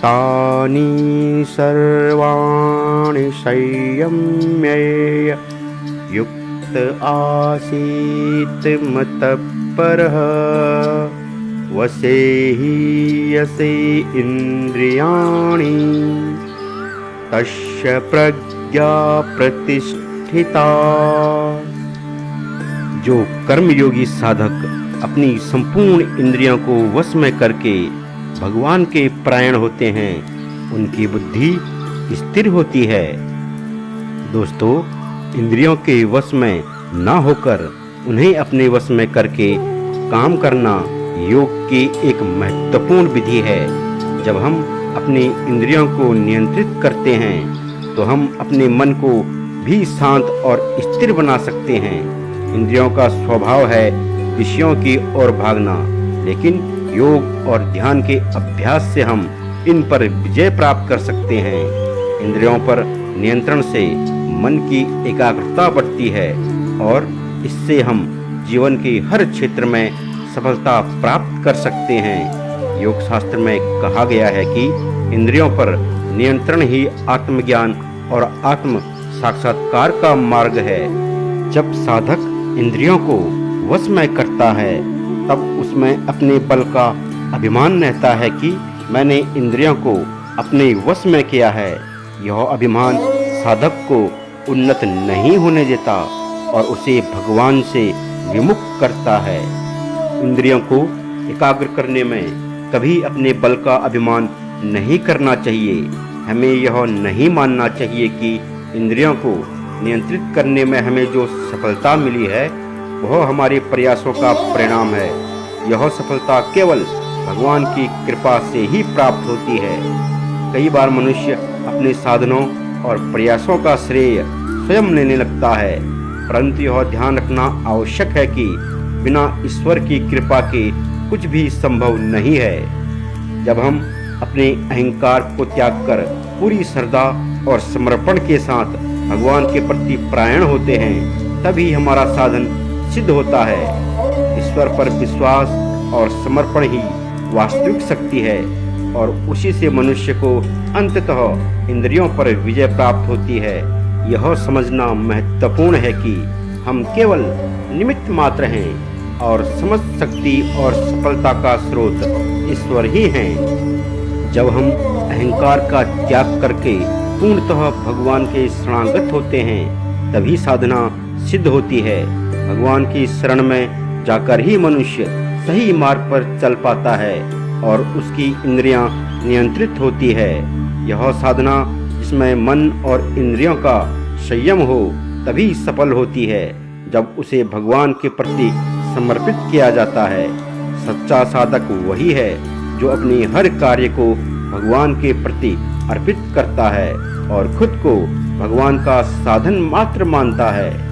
तानि सर्वाणि संयम्य युक्त आसीत् मतःपरः वसेहि यसे इन्द्रियाणि तस्य प्रज्ञा प्रतिष्ठिता। जो कर्मयोगी साधक अपनी संपूर्ण इंद्रियों को वश में करके भगवान के परायण होते हैं, उनकी बुद्धि स्थिर होती है। दोस्तों, इंद्रियों के वश में ना होकर उन्हें अपने वश में करके काम करना योग की एक महत्वपूर्ण विधि है। जब हम अपनी इंद्रियों को नियंत्रित करते हैं तो हम अपने मन को भी शांत और स्थिर बना सकते हैं। इंद्रियों का स्वभाव है विषयों की ओर भागना, लेकिन योग और ध्यान के अभ्यास से हम इन पर विजय प्राप्त कर सकते हैं। इंद्रियों पर नियंत्रण से मन की एकाग्रता बढ़ती है और इससे हम जीवन के हर क्षेत्र में सफलता प्राप्त कर सकते हैं। योग शास्त्र में कहा गया है कि इंद्रियों पर नियंत्रण ही आत्मज्ञान और आत्म साक्षात्कार का मार्ग है। जब साधक इंद्रियों को वश में करता है तब उसमें अपने बल का अभिमान रहता है कि मैंने इंद्रियों को अपने वश में किया है। यह अभिमान साधक को उन्नत नहीं होने देता और उसे भगवान से विमुख करता है। इंद्रियों को एकाग्र करने में कभी अपने बल का अभिमान नहीं करना चाहिए। हमें यह नहीं मानना चाहिए कि इंद्रियों को नियंत्रित करने में हमें जो सफलता मिली है वह हमारे प्रयासों का परिणाम है। यह सफलता केवल भगवान की कृपा से ही प्राप्त होती है। कई बार मनुष्य अपने साधनों और प्रयासों का श्रेय स्वयं लेने लगता है, परंतु यह ध्यान रखना आवश्यक है कि बिना ईश्वर की कृपा के कुछ भी संभव नहीं है। जब हम अपने अहंकार को त्याग कर पूरी श्रद्धा और समर्पण के साथ भगवान के प्रति परायण होते हैं, तभी हमारा साधन सिद्ध होता है। ईश्वर पर विश्वास और समर्पण ही वास्तविक शक्ति है और उसी से मनुष्य को अंततः इंद्रियों पर विजय प्राप्त होती है। यह समझना महत्वपूर्ण है कि हम केवल निमित्त मात्र हैं और समस्त शक्ति और सफलता का स्रोत ईश्वर ही हैं। जब हम अहंकार का त्याग करके पूर्णतः भगवान के शरणागत होते हैं, तभी साधना सिद्ध होती है। भगवान की शरण में जाकर ही मनुष्य सही मार्ग पर चल पाता है और उसकी इंद्रियां नियंत्रित होती है। यह साधना जिसमें मन और इंद्रियों का संयम हो तभी सफल होती है, जब उसे भगवान के प्रति समर्पित किया जाता है। सच्चा साधक वही है जो अपने हर कार्य को भगवान के प्रति अर्पित करता है और खुद को भगवान का साधन मात्र मानता है।